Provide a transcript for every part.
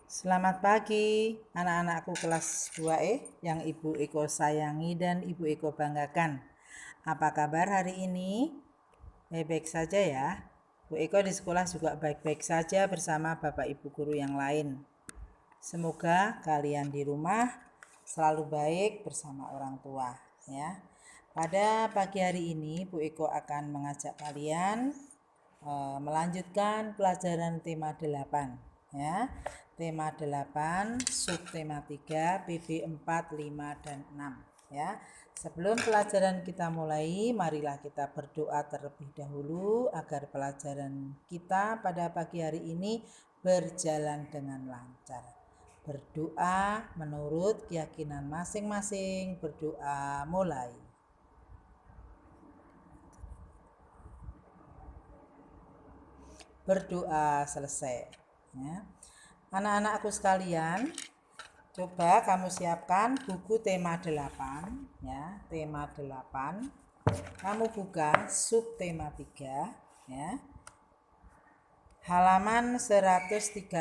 Selamat pagi anak-anakku kelas 2E yang Ibu Eko sayangi dan Ibu Eko banggakan. Apa kabar hari ini? Baik-baik saja ya. Bu Eko di sekolah juga baik-baik saja bersama Bapak Ibu guru yang lain. Semoga kalian di rumah selalu baik bersama orang tua ya. Pada pagi hari ini Bu Eko akan mengajak kalian melanjutkan pelajaran tema 8 ya. Tema 8, subtema 3, PB 4, 5 dan 6 ya. Sebelum pelajaran kita mulai, marilah kita berdoa terlebih dahulu agar pelajaran kita pada pagi hari ini berjalan dengan lancar. Berdoa menurut keyakinan masing-masing. Berdoa mulai. Berdoa selesai ya. Anak-anakku sekalian, coba kamu siapkan buku tema 8 ya, tema 8. Kamu buka subtema 3 ya. Halaman 134.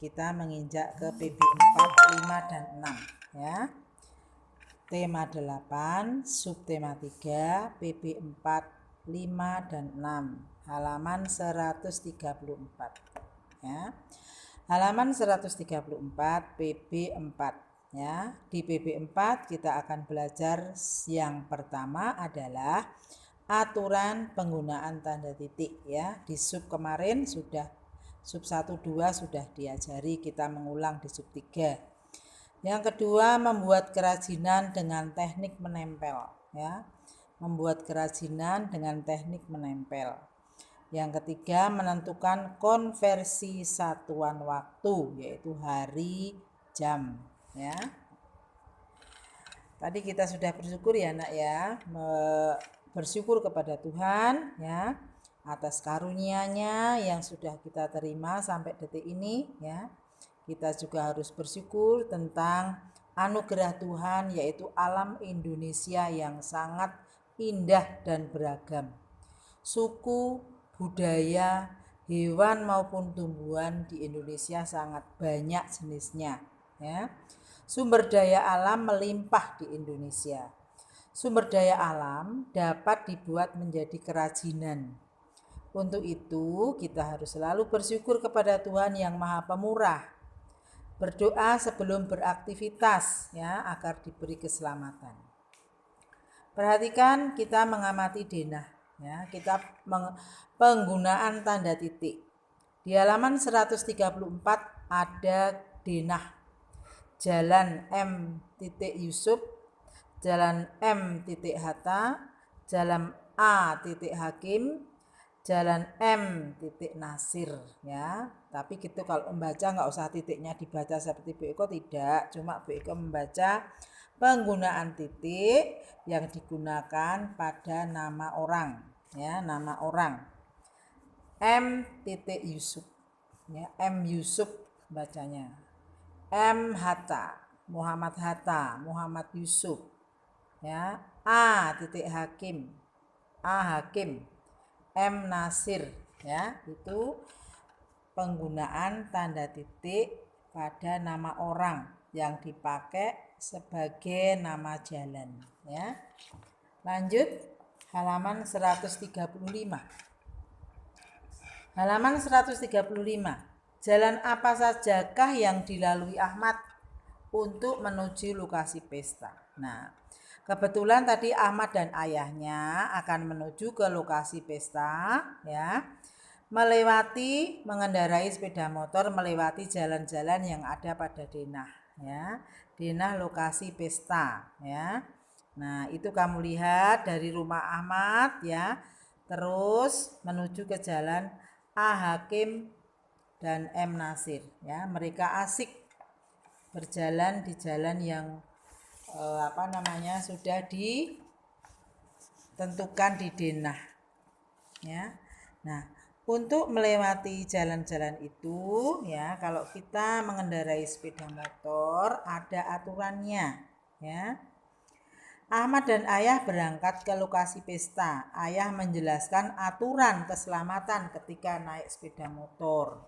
Kita menginjak ke PB 4, 5 dan 6 ya. Tema 8, subtema 3, PB 4, 5 dan 6. Halaman 134 ya. Halaman 134 PB 4 ya. Di PB 4 kita akan belajar yang pertama adalah aturan penggunaan tanda titik ya. Di sub kemarin sudah sub 1 2 sudah diajari, kita mengulang di sub 3. Yang kedua, membuat kerajinan dengan teknik menempel ya. Membuat kerajinan dengan teknik menempel. Yang ketiga, menentukan konversi satuan waktu, yaitu hari, jam ya. Tadi kita sudah bersyukur ya nak ya, bersyukur kepada Tuhan ya atas karunia-Nya yang sudah kita terima sampai detik ini ya. Kita juga harus bersyukur tentang anugerah Tuhan, yaitu alam Indonesia yang sangat indah dan beragam. Suku, budaya, hewan maupun tumbuhan di Indonesia sangat banyak jenisnya ya. Sumber daya alam melimpah di Indonesia. Sumber daya alam dapat dibuat menjadi kerajinan. Untuk itu kita harus selalu bersyukur kepada Tuhan yang Maha Pemurah. Berdoa sebelum beraktivitas ya, agar diberi keselamatan. Perhatikan kita mengamati denah ya, kita penggunaan tanda titik. Di halaman 134 ada denah. Jalan M. Yusuf, Jalan M. Hatta, Jalan A. Hakim, Jalan M. Nasir ya. Tapi gitu kalau membaca nggak usah titiknya dibaca seperti Bu Eko, tidak. Cuma Bu Eko membaca penggunaan titik yang digunakan pada nama orang ya, nama orang. M. Yusuf ya, M. Yusuf bacanya. M. Hatta, Muhammad Hatta, Muhammad Yusuf ya. A. Hakim, A. Hakim, M. Nasir ya. Itu penggunaan tanda titik pada nama orang yang dipakai sebagai nama jalan ya. Lanjut halaman 135. Halaman 135. Jalan apa sajakah yang dilalui Ahmad untuk menuju lokasi pesta? Nah, kebetulan tadi Ahmad dan ayahnya akan menuju ke lokasi pesta ya. Mengendarai sepeda motor melewati jalan-jalan yang ada pada denah ya. Denah lokasi pesta ya. Nah, itu kamu lihat dari rumah Ahmad ya. Terus menuju ke jalan A. Hakim dan M. Nasir ya. Mereka asik berjalan di jalan yang sudah ditentukan di denah ya. Nah, untuk melewati jalan-jalan itu ya, kalau kita mengendarai sepeda motor ada aturannya ya. Ahmad dan ayah berangkat ke lokasi pesta. Ayah menjelaskan aturan keselamatan ketika naik sepeda motor.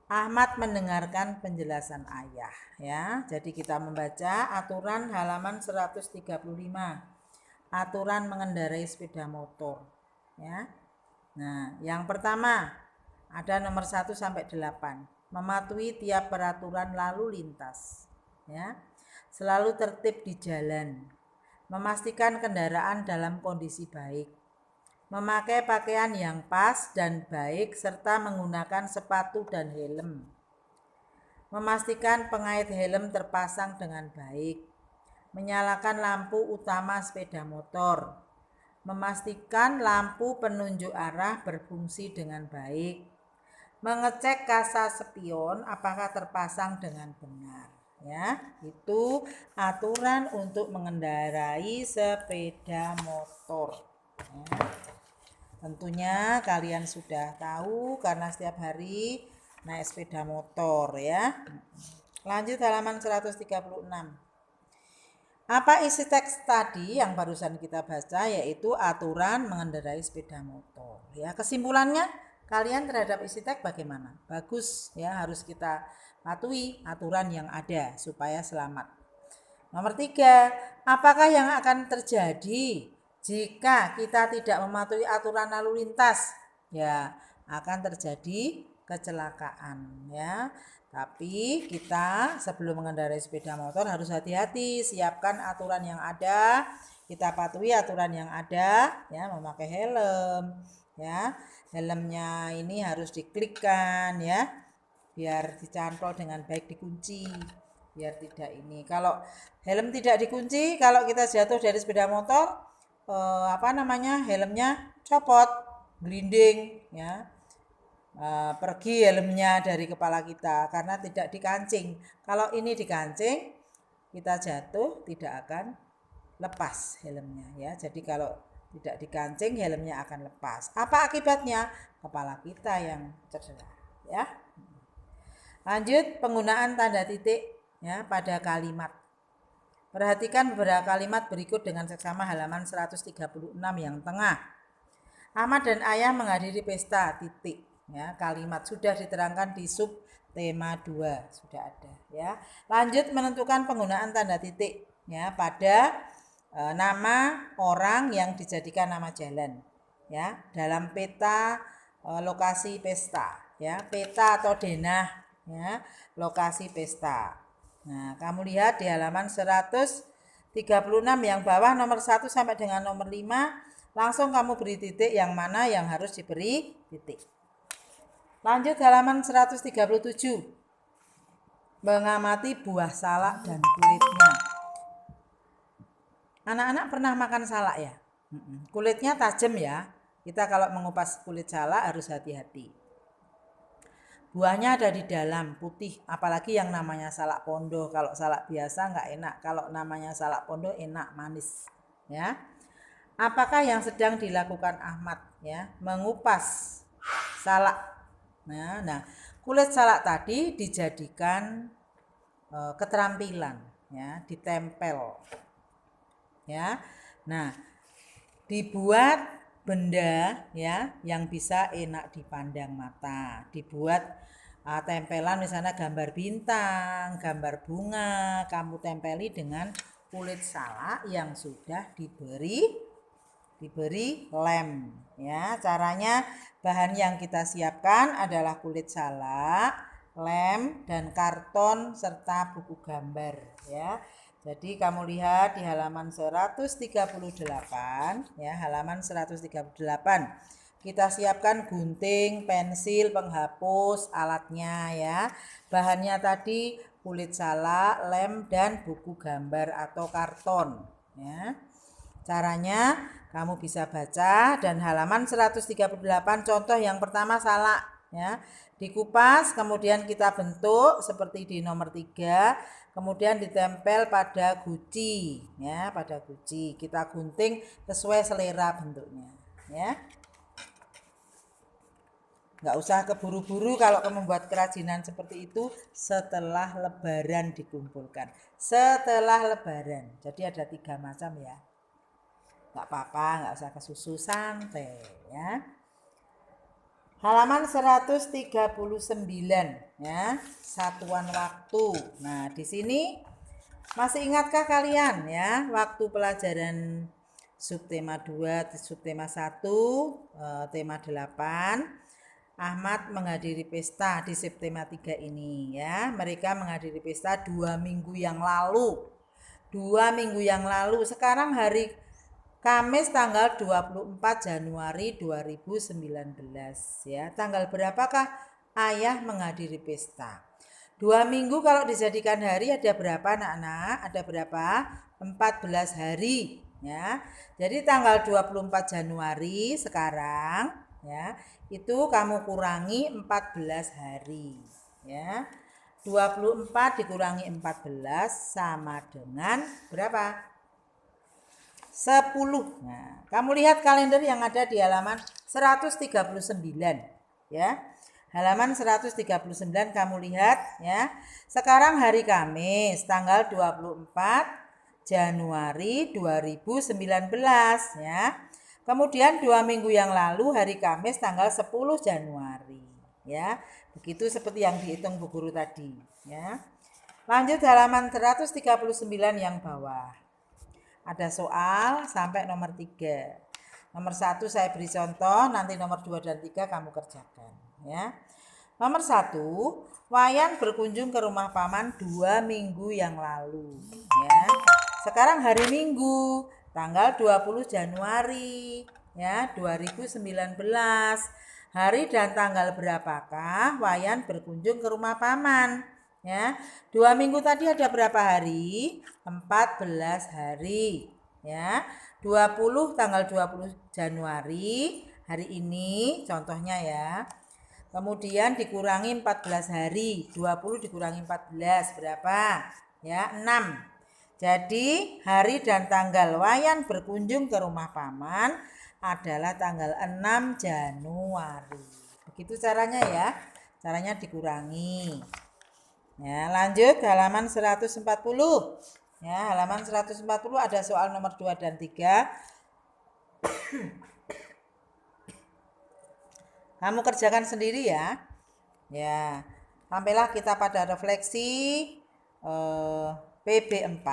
Ahmad mendengarkan penjelasan ayah, ya. Jadi kita membaca aturan halaman 135. Aturan mengendarai sepeda motor, ya. Nah, yang pertama ada nomor 1 sampai 8. Mematuhi tiap peraturan lalu lintas, ya. Selalu tertib di jalan. Memastikan kendaraan dalam kondisi baik. Memakai pakaian yang pas dan baik serta menggunakan sepatu dan helm. Memastikan pengait helm terpasang dengan baik. Menyalakan lampu utama sepeda motor. Memastikan lampu penunjuk arah berfungsi dengan baik. Mengecek kasa spion apakah terpasang dengan benar. Ya, itu aturan untuk mengendarai sepeda motor. Ya. Tentunya kalian sudah tahu karena setiap hari naik sepeda motor, ya. Lanjut halaman 136. Apa isi teks tadi yang barusan kita baca, yaitu aturan mengendarai sepeda motor, ya. Kesimpulannya, kalian terhadap isi teks bagaimana? Bagus, ya, harus kita patuhi aturan yang ada supaya selamat. Nomor 3, apakah yang akan terjadi jika kita tidak mematuhi aturan lalu lintas? Ya, akan terjadi kecelakaan, ya. Tapi kita sebelum mengendarai sepeda motor harus hati-hati, siapkan aturan yang ada, kita patuhi aturan yang ada, ya, memakai helm, ya. Helmnya ini harus diklikkan, ya, biar dicantol dengan baik, dikunci, biar tidak ini. Kalau helm tidak dikunci, kalau kita jatuh dari sepeda motor, helmnya copot, glinding, ya. Pergi helmnya dari kepala kita karena tidak dikancing. Kalau ini dikancing, kita jatuh tidak akan lepas helmnya, ya. Jadi kalau tidak dikancing, helmnya akan lepas. Apa akibatnya? Kepala kita yang cedera, ya. Lanjut penggunaan tanda titik, ya, pada kalimat. Perhatikan beberapa kalimat berikut dengan seksama halaman 136 yang tengah. Ahmad dan ayah menghadiri pesta, titik, ya. Kalimat sudah diterangkan di sub tema 2, sudah ada, ya. Lanjut menentukan penggunaan tanda titik, ya, pada nama orang yang dijadikan nama jalan, ya, dalam peta lokasi pesta, ya, peta atau denah, ya, lokasi pesta. Nah, kamu lihat di halaman 136 yang bawah nomor 1 sampai dengan nomor 5, langsung kamu beri titik yang mana yang harus diberi titik. Lanjut halaman 137. Mengamati buah salak dan kulitnya. Anak-anak pernah makan salak, ya? Kulitnya tajam, ya. Kita kalau mengupas kulit salak harus hati-hati. Buahnya ada di dalam, putih, apalagi yang namanya salak pondo. Kalau salak biasa nggak enak, kalau namanya salak pondo enak, manis, ya. Apakah yang sedang dilakukan Ahmad, ya? Mengupas salak. Nah, kulit salak tadi dijadikan keterampilan, ya, ditempel, ya. Nah, dibuat benda, ya, yang bisa enak dipandang mata. Dibuat tempelan, misalnya gambar bintang, gambar bunga, kamu tempeli dengan kulit salak yang sudah diberi lem, ya. Caranya, bahan yang kita siapkan adalah kulit salak, lem, dan karton serta buku gambar, ya. Jadi kamu lihat di halaman 138, ya, halaman 138. Kita siapkan gunting, pensil, penghapus, alatnya, ya. Bahannya tadi kulit salak, lem, dan buku gambar atau karton, ya. Caranya kamu bisa baca dan halaman 138 contoh yang pertama salak, ya. Dikupas, kemudian kita bentuk seperti di nomor 3, kemudian ditempel pada guci, ya, pada guci. Kita gunting sesuai selera bentuknya, ya. Nggak usah keburu-buru kalau kamu membuat kerajinan seperti itu setelah lebaran dikumpulkan. Setelah lebaran, jadi ada 3 macam, ya. Nggak apa-apa, nggak usah kesusu, santai, ya. Halaman 139 ya, satuan waktu. Nah, di sini masih ingatkah kalian ya waktu pelajaran subtema 2, subtema 1, tema 8, Ahmad menghadiri pesta di subtema 3 ini ya. Mereka menghadiri pesta 2 minggu yang lalu. 2 minggu yang lalu. Sekarang hari Kamis tanggal 24 Januari 2019 ya. Tanggal berapakah ayah menghadiri pesta? 2 minggu kalau dijadikan hari ada berapa anak-anak? Ada berapa? 14 hari ya. Jadi tanggal 24 Januari sekarang ya, itu kamu kurangi 14 hari ya. 24 dikurangi 14 sama dengan berapa? 10. Nah, kamu lihat kalender yang ada di halaman 139 ya. Halaman 139 kamu lihat ya. Sekarang hari Kamis tanggal 24 Januari 2019 ya. Kemudian 2 minggu yang lalu hari Kamis tanggal 10 Januari ya. Begitu seperti yang dihitung Bu Guru tadi ya. Lanjut halaman 139 yang bawah. Ada soal sampai nomor 3. Nomor 1 saya beri contoh, nanti nomor 2 dan 3 kamu kerjakan ya. Nomor 1, Wayan berkunjung ke rumah paman 2 minggu yang lalu ya. Sekarang hari Minggu tanggal 20 Januari ya 2019. Hari dan tanggal berapakah Wayan berkunjung ke rumah paman? Ya, 2 minggu tadi ada berapa hari? 14 hari ya. 20 tanggal 20 Januari hari ini contohnya ya. Kemudian dikurangi 14 hari. 20 dikurangi 14 berapa? Ya, 6. Jadi hari dan tanggal Wayan berkunjung ke rumah paman adalah tanggal 6 Januari. Begitu caranya ya. Caranya dikurangi. Ya, lanjut halaman 140. Ya, halaman 140 ada soal nomor 2 dan 3. Kamu kerjakan sendiri ya. Ya, sampailah kita pada refleksi PB4.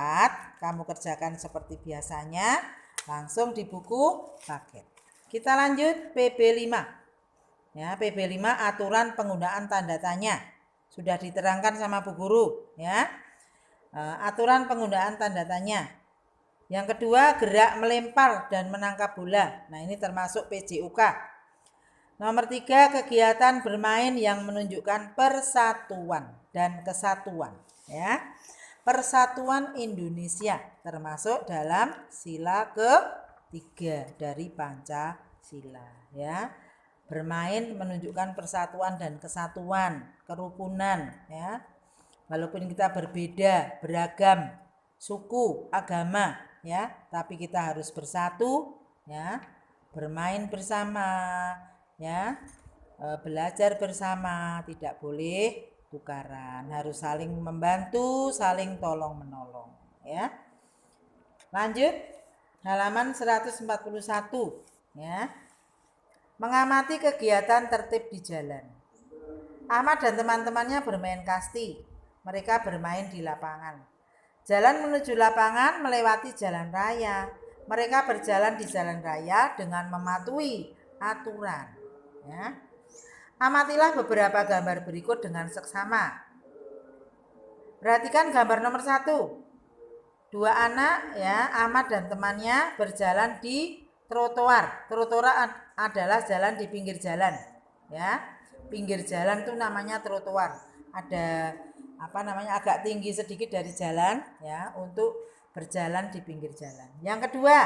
Kamu kerjakan seperti biasanya, langsung di buku paket. Kita lanjut PB5. Ya, PB5 aturan penggunaan tanda tanya. Sudah diterangkan sama Bu Guru ya. Aturan penggunaan tanda tanya. Yang kedua, gerak melempar dan menangkap bola. Nah, ini termasuk PJUK. Nomor 3, kegiatan bermain yang menunjukkan persatuan dan kesatuan ya. Persatuan Indonesia termasuk dalam sila ke-3 dari Pancasila ya. Bermain menunjukkan persatuan dan kesatuan, kerukunan ya. Walaupun kita berbeda, beragam, suku, agama ya, tapi kita harus bersatu ya. Bermain bersama ya. Belajar bersama, tidak boleh tukaran, harus saling membantu, saling tolong menolong ya. Lanjut halaman 141 ya. Mengamati kegiatan tertib di jalan. Ahmad dan teman-temannya bermain kasti. Mereka bermain di lapangan. Jalan menuju lapangan melewati jalan raya. Mereka berjalan di jalan raya dengan mematuhi aturan. Ya. Amatilah beberapa gambar berikut dengan seksama. Perhatikan gambar nomor 1. 2 anak ya, Ahmad dan temannya berjalan di trotoar. Trotoar adalah jalan di pinggir jalan ya. Pinggir jalan itu namanya trotoar. Ada agak tinggi sedikit dari jalan ya, untuk berjalan di pinggir jalan. Yang kedua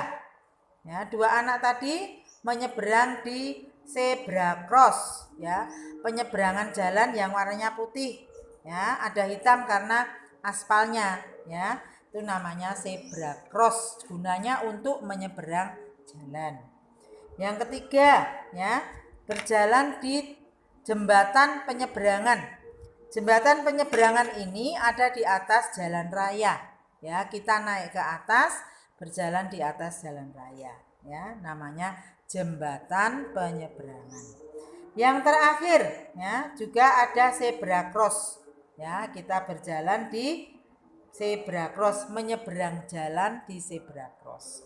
ya, 2 anak tadi menyeberang di zebra cross ya, penyeberangan jalan yang warnanya putih ya, ada hitam karena aspalnya ya. Itu namanya zebra cross, gunanya untuk menyeberang jalan. Yang ketiga ya, berjalan di jembatan penyeberangan. Jembatan penyeberangan ini ada di atas jalan raya ya, kita naik ke atas, berjalan di atas jalan raya ya, namanya jembatan penyeberangan. Yang terakhir ya, juga ada zebra cross. Ya, kita berjalan di zebra cross, menyeberang jalan di zebra cross.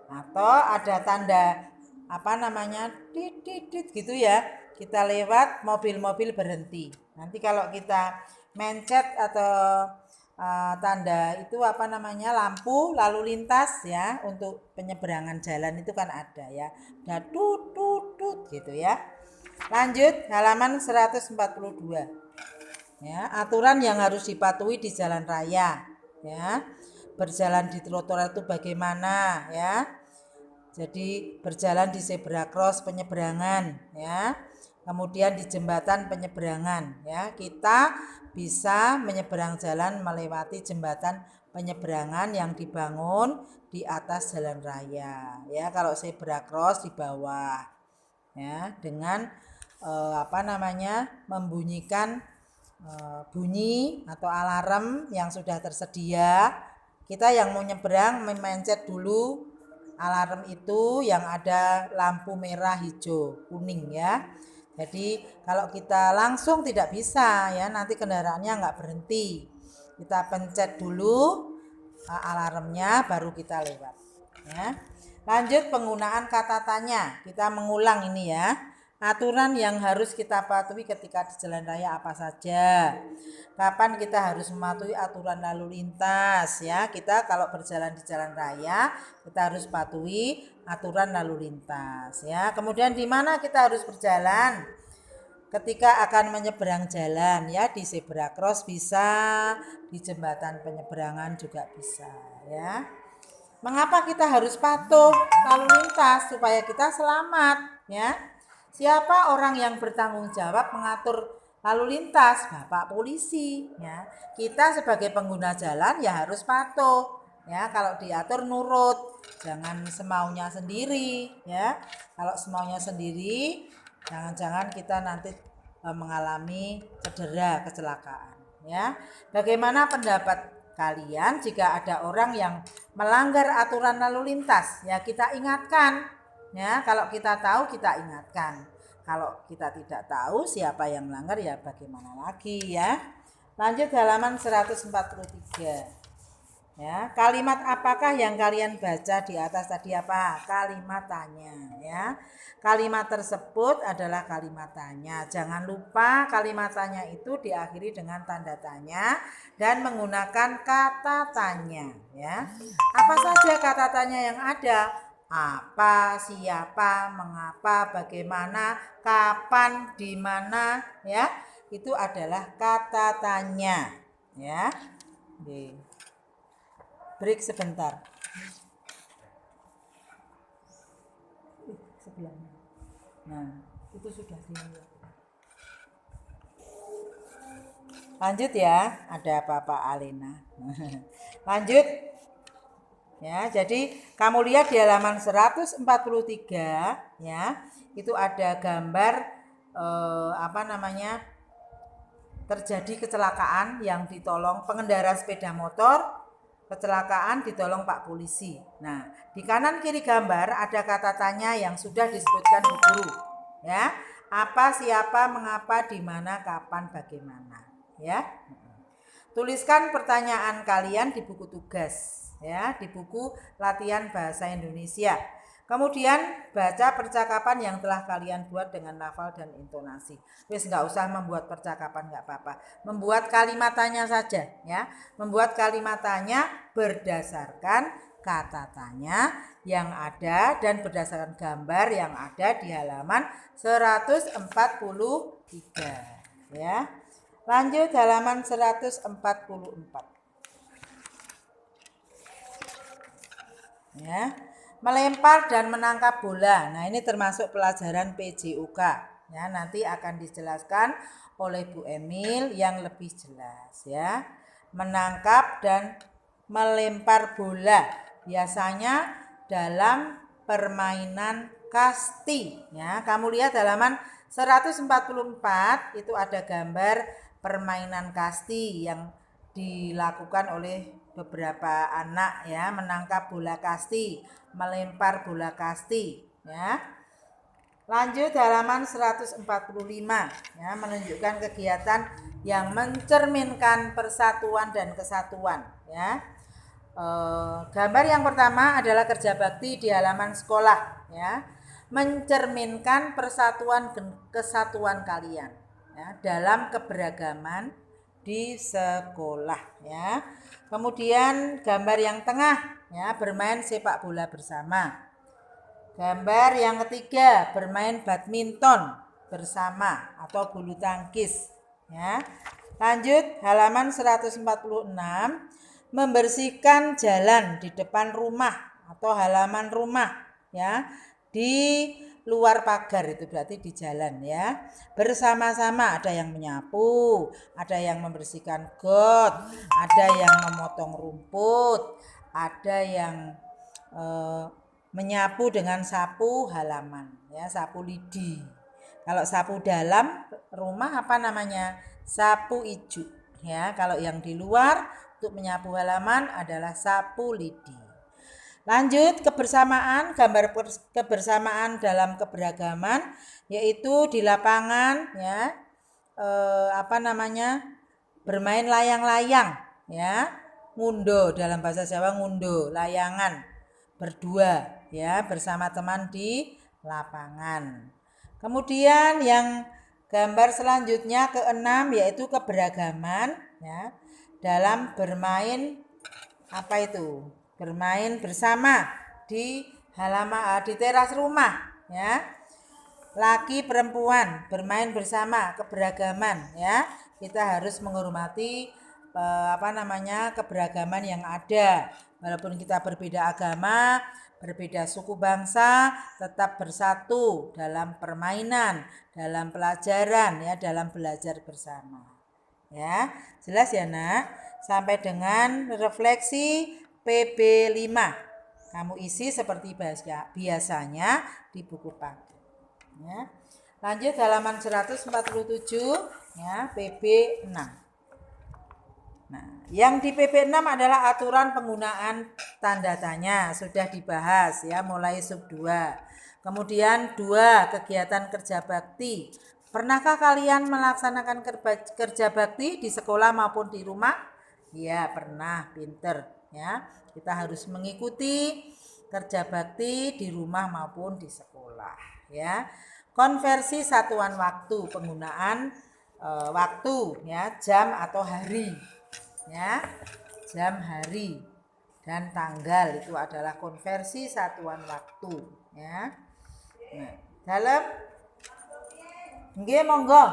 Atau ada tanda apa namanya? Dit gitu ya. Kita lewat, mobil-mobil berhenti. Nanti kalau kita mencet atau tanda itu apa namanya, lampu lalu lintas ya, untuk penyeberangan jalan itu kan ada ya. Udah tut gitu ya. Lanjut halaman 142. Ya, aturan yang harus dipatuhi di jalan raya ya. Berjalan di trotoar itu bagaimana ya? Jadi berjalan di zebra cross penyeberangan ya. Kemudian di jembatan penyeberangan ya. Kita bisa menyeberang jalan melewati jembatan penyeberangan yang dibangun di atas jalan raya ya. Kalau zebra cross di bawah ya, dengan apa namanya, membunyikan bunyi atau alarm yang sudah tersedia. Kita yang mau nyeberang memencet dulu alarm itu yang ada lampu merah, hijau, kuning ya. Jadi kalau kita langsung tidak bisa ya, nanti kendaraannya nggak berhenti. Kita pencet dulu alarmnya baru kita lewat ya. Lanjut penggunaan kata tanya. Kita mengulang ini ya. Aturan yang harus kita patuhi ketika di jalan raya apa saja. Kapan kita harus mematuhi aturan lalu lintas ya. Kita kalau berjalan di jalan raya, kita harus patuhi aturan lalu lintas ya. Kemudian di mana kita harus berjalan? Ketika akan menyeberang jalan ya, di zebra cross bisa, di jembatan penyeberangan juga bisa ya. Mengapa kita harus patuh lalu lintas? Supaya kita selamat ya. Siapa orang yang bertanggung jawab mengatur lalu lintas? Bapak polisi ya. Kita sebagai pengguna jalan ya harus patuh ya. Kalau diatur nurut, jangan semaunya sendiri ya. Kalau semaunya sendiri, jangan-jangan kita nanti mengalami cedera, kecelakaan ya. Bagaimana pendapat kalian jika ada orang yang melanggar aturan lalu lintas? Ya kita ingatkan ya, kalau kita tahu kita ingatkan. Kalau kita tidak tahu siapa yang melanggar ya bagaimana lagi ya. Lanjut halaman 143. Ya, kalimat apakah yang kalian baca di atas tadi apa? Kalimat tanya ya. Kalimat tersebut adalah kalimat tanya. Jangan lupa kalimat tanya itu diakhiri dengan tanda tanya dan menggunakan kata tanya ya. Apa saja kata tanya yang ada? Apa, siapa, mengapa, bagaimana, kapan, di mana ya. Itu adalah kata tanya ya. Oke. Break sebentar. Sebelahnya. Nah, itu sudah dilihat. Lanjut ya, ada Bapak Alena. Lanjut. Ya, jadi kamu lihat di halaman 143 ya, itu ada gambar apa namanya? Terjadi kecelakaan yang ditolong pengendara sepeda motor. Kecelakaan ditolong Pak Polisi. Nah, di kanan kiri gambar ada kata tanya yang sudah disebutkan Bu Guru. Ya, apa, siapa, mengapa, di mana, kapan, bagaimana. Ya, tuliskan pertanyaan kalian di buku tugas. Ya, di buku latihan bahasa Indonesia. Kemudian baca percakapan yang telah kalian buat dengan lafal dan intonasi. Wis nggak usah membuat percakapan, nggak apa-apa. Membuat kalimat tanya saja ya. Membuat kalimat tanya berdasarkan kata tanya yang ada dan berdasarkan gambar yang ada di halaman 143 ya. Lanjut halaman 144. Ya. Melempar dan menangkap bola. Nah, ini termasuk pelajaran PJOK. Ya, nanti akan dijelaskan oleh Bu Emil yang lebih jelas ya. Menangkap dan melempar bola biasanya dalam permainan kasti ya. Kamu lihat halaman 144 itu ada gambar permainan kasti yang dilakukan oleh beberapa anak ya, menangkap bola kasti, melempar bola kasti ya. Lanjut halaman 145 ya, menunjukkan kegiatan yang mencerminkan persatuan dan kesatuan ya. Gambar yang pertama adalah kerja bakti di halaman sekolah ya, mencerminkan persatuan dan kesatuan kalian ya, dalam keberagaman di sekolah ya. Kemudian gambar yang tengah ya, bermain sepak bola bersama. Gambar yang ketiga, bermain badminton bersama atau bulu tangkis ya. Lanjut halaman 146, membersihkan jalan di depan rumah atau halaman rumah ya, di luar pagar, itu berarti di jalan ya. Bersama-sama, ada yang menyapu, ada yang membersihkan got, ada yang memotong rumput, ada yang menyapu dengan sapu halaman ya, sapu lidi. Kalau sapu dalam rumah apa namanya? Sapu ijuk ya. Kalau yang di luar untuk menyapu halaman adalah sapu lidi. Lanjut kebersamaan, gambar kebersamaan dalam keberagaman, yaitu di lapangan ya, bermain layang-layang ya, ngundo, dalam bahasa Jawa ngundo, layangan berdua ya, bersama teman di lapangan. Kemudian yang gambar selanjutnya keenam, yaitu keberagaman ya, dalam bermain bermain bersama di halaman, di teras rumah ya. Laki perempuan bermain bersama, keberagaman ya. Kita harus menghormati keberagaman yang ada. Walaupun kita berbeda agama, berbeda suku bangsa, tetap bersatu dalam permainan, dalam pelajaran ya, dalam belajar bersama. Ya, jelas ya Nak? Sampai dengan refleksi PB5. Kamu isi seperti biasanya di buku pagi. Ya. Lanjut halaman 147 ya, PB6. Nah, yang di PB6 adalah aturan penggunaan tanda tanya, sudah dibahas ya, mulai sub 2. Kemudian 2, kegiatan kerja bakti. Pernahkah kalian melaksanakan kerja bakti di sekolah maupun di rumah? Iya, pernah, pinter ya. Kita harus mengikuti kerja bakti di rumah maupun di sekolah ya. Konversi satuan waktu, penggunaan waktu ya, jam atau hari ya, jam, hari dan tanggal itu adalah konversi satuan waktu ya. Nah, dalam nggih monggo,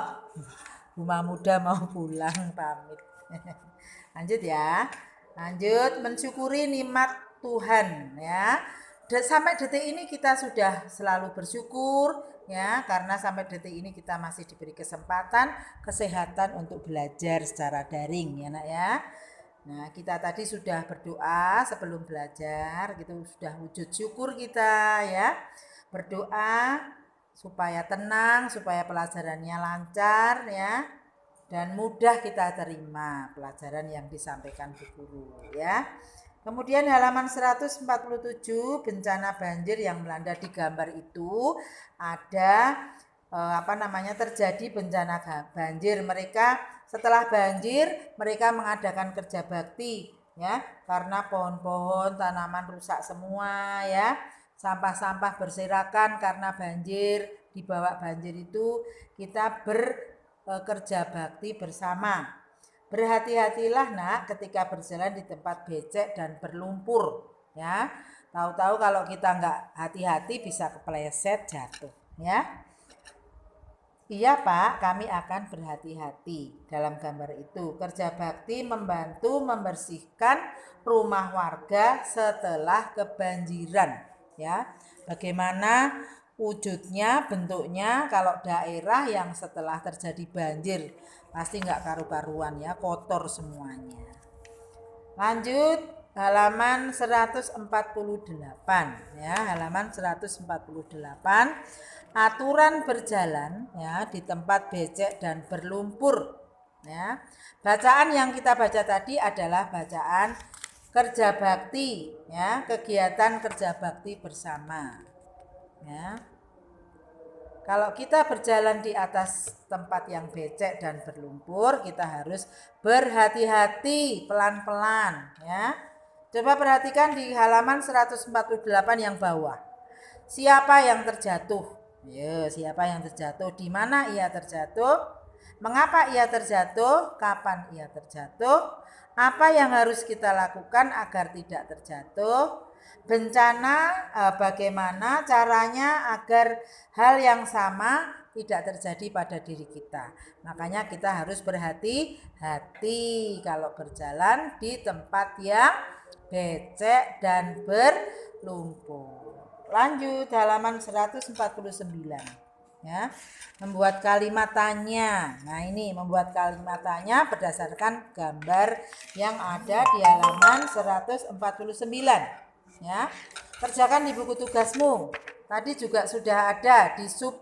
rumah muda mau pulang pamit. Lanjut ya. Lanjut, mensyukuri nikmat Tuhan ya. Sampai detik ini kita sudah selalu bersyukur ya, karena sampai detik ini kita masih diberi kesempatan, kesehatan untuk belajar secara daring ya Nak ya. Nah, kita tadi sudah berdoa sebelum belajar gitu, sudah wujud syukur kita ya. Berdoa supaya tenang, supaya pelajarannya lancar ya, dan mudah kita terima pelajaran yang disampaikan Bu Guru ya. Kemudian halaman 147, bencana banjir yang melanda. Di gambar itu ada terjadi bencana banjir. Mereka setelah banjir mereka mengadakan kerja bakti ya, karena pohon-pohon, tanaman rusak semua ya. Sampah-sampah berserakan karena banjir, dibawa banjir itu kita bekerja bakti bersama. Berhati-hatilah Nak ketika berjalan di tempat becek dan berlumpur ya. Tahu-tahu kalau kita nggak hati-hati bisa kepleset jatuh ya. Iya Pak, kami akan berhati-hati. Dalam gambar itu kerja bakti membantu membersihkan rumah warga setelah kebanjiran ya. Bagaimana wujudnya, bentuknya kalau daerah yang setelah terjadi banjir pasti nggak karu-karuan ya, kotor semuanya. Lanjut halaman 148 ya, halaman 148, aturan berjalan ya di tempat becek dan berlumpur ya. Bacaan yang kita baca tadi adalah bacaan kerja bakti ya, kegiatan kerja bakti bersama ya. Kalau kita berjalan di atas tempat yang becek dan berlumpur, kita harus berhati-hati, pelan-pelan ya. Coba perhatikan di halaman 148 yang bawah. Siapa yang terjatuh? Ya, siapa yang terjatuh? Di mana ia terjatuh? Mengapa ia terjatuh? Kapan ia terjatuh? Apa yang harus kita lakukan agar tidak terjatuh? Bencana, bagaimana caranya agar hal yang sama tidak terjadi pada diri kita. Makanya kita harus berhati-hati kalau berjalan di tempat yang becek dan berlumpur. Lanjut halaman 149 ya. Membuat kalimat tanya. Nah, ini membuat kalimat tanya berdasarkan gambar yang ada di halaman 149 ya. Kerjakan di buku tugasmu. Tadi juga sudah ada di sub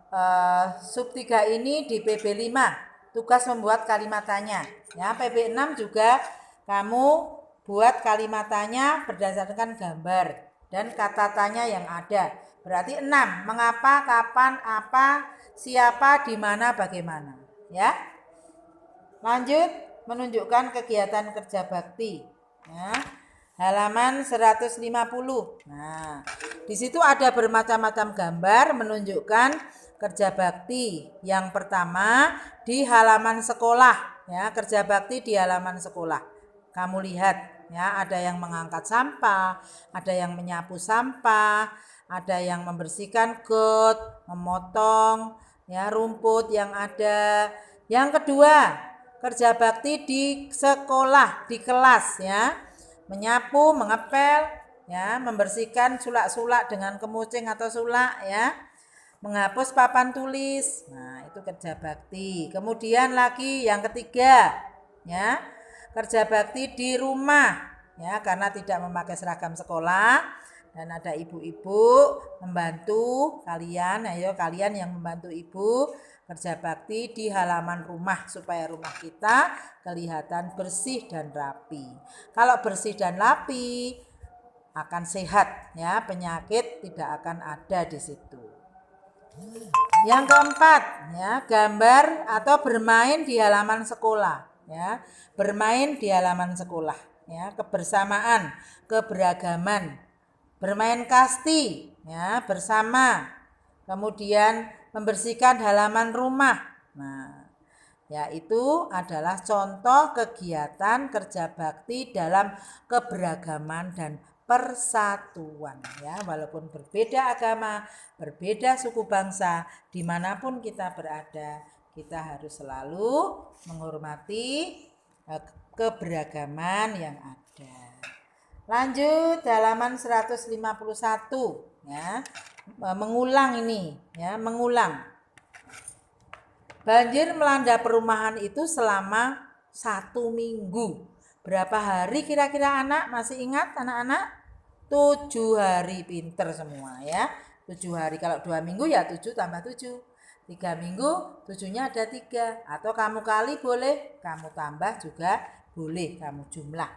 3 ini di PB 5. Tugas membuat kalimat tanya. Ya, PB 6 juga kamu buat kalimat tanya berdasarkan gambar dan kata tanya yang ada. Berarti 6. Mengapa, kapan, apa, siapa, di mana, bagaimana. Ya. Lanjut menunjukkan kegiatan kerja bakti. Ya. Halaman 150. Nah, di situ ada bermacam-macam gambar menunjukkan kerja bakti. Yang pertama di halaman sekolah, ya, kerja bakti di halaman sekolah. Kamu lihat, ya, ada yang mengangkat sampah, ada yang menyapu sampah, ada yang membersihkan got, memotong ya rumput yang ada. Yang kedua, kerja bakti di sekolah, di kelas ya. Menyapu, mengepel, ya, membersihkan sulak-sulak dengan kemucing atau sulak, ya, menghapus papan tulis. Nah, itu kerja bakti. Kemudian lagi yang ketiga, ya, kerja bakti di rumah, ya, karena tidak memakai seragam sekolah dan ada ibu-ibu membantu kalian, ayo kalian yang membantu ibu kerja bakti di halaman rumah supaya rumah kita kelihatan bersih dan rapi. Kalau bersih dan rapi akan sehat ya, penyakit tidak akan ada di situ. Yang keempat ya, gambar atau bermain di halaman sekolah ya. Bermain di halaman sekolah ya, kebersamaan, keberagaman. Bermain kasti ya, bersama. Kemudian membersihkan halaman rumah. Nah, yaitu adalah contoh kegiatan kerja bakti dalam keberagaman dan persatuan ya, walaupun berbeda agama, berbeda suku bangsa, dimanapun kita berada, kita harus selalu menghormati keberagaman yang ada. Lanjut halaman 151 ya. Mengulang ini ya, mengulang. Banjir melanda perumahan itu selama 1 minggu. Berapa hari kira-kira anak? Masih ingat anak-anak? 7 hari, pinter semua ya. 7 hari, kalau 2 minggu ya 7 tambah 7. 3 minggu 7-nya ada 3. Atau kamu kali boleh, kamu tambah juga boleh, kamu jumlah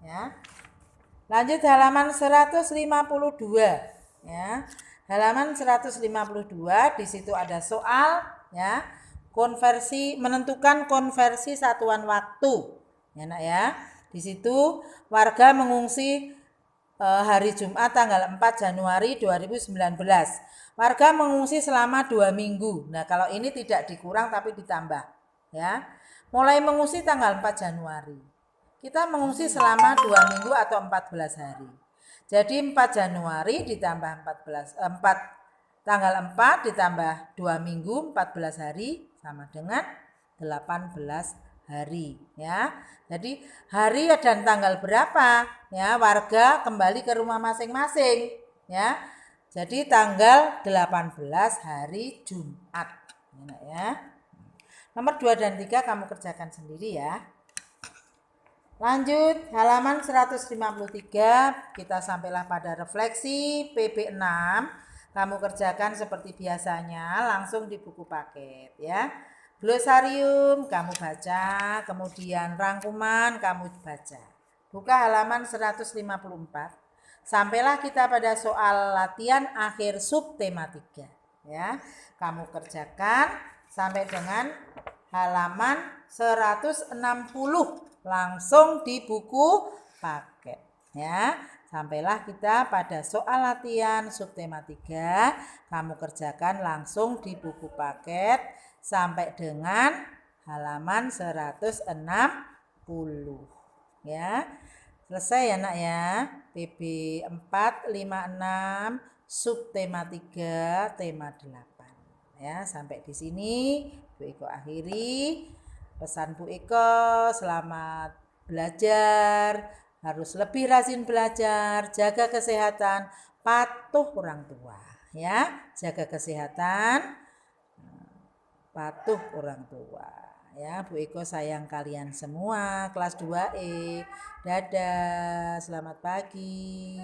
ya. Lanjut halaman 152 ya. Halaman 152 di situ ada soal ya. Konversi, menentukan konversi satuan waktu. Ya, Nak ya. Di situ warga mengungsi hari Jumat tanggal 4 Januari 2019. Warga mengungsi selama 2 minggu. Nah, kalau ini tidak dikurang tapi ditambah ya. Mulai mengungsi tanggal 4 Januari. Kita mengungsi selama 2 minggu atau 14 hari. Jadi 4 Januari ditambah 4 tanggal 4 ditambah 2 minggu 14 hari sama dengan 18 hari ya. Jadi hari dan tanggal berapa ya, warga kembali ke rumah masing-masing ya. Jadi tanggal 18 hari Jumat ya. Nomor 2 dan 3 kamu kerjakan sendiri ya. Lanjut halaman 153, kita sampailah pada refleksi PB 6. Kamu kerjakan seperti biasanya langsung di buku paket ya. Glosarium kamu baca, kemudian rangkuman kamu baca. Buka halaman 154. Sampailah kita pada soal latihan akhir sub tema 3. Ya, kamu kerjakan sampai dengan halaman 160 langsung di buku paket ya. Sampailah kita pada soal latihan subtema 3. Kamu kerjakan langsung di buku paket sampai dengan halaman 160 ya. Selesai ya nak ya. PB 456 subtema 3 tema 8 ya. Sampai di sini Bu Iko akhiri. Pesan Bu Iko, selamat belajar, harus lebih rajin belajar, jaga kesehatan, patuh orang tua ya. Jaga kesehatan, patuh orang tua ya. Bu Iko sayang kalian semua kelas 2E. Dadah, selamat pagi.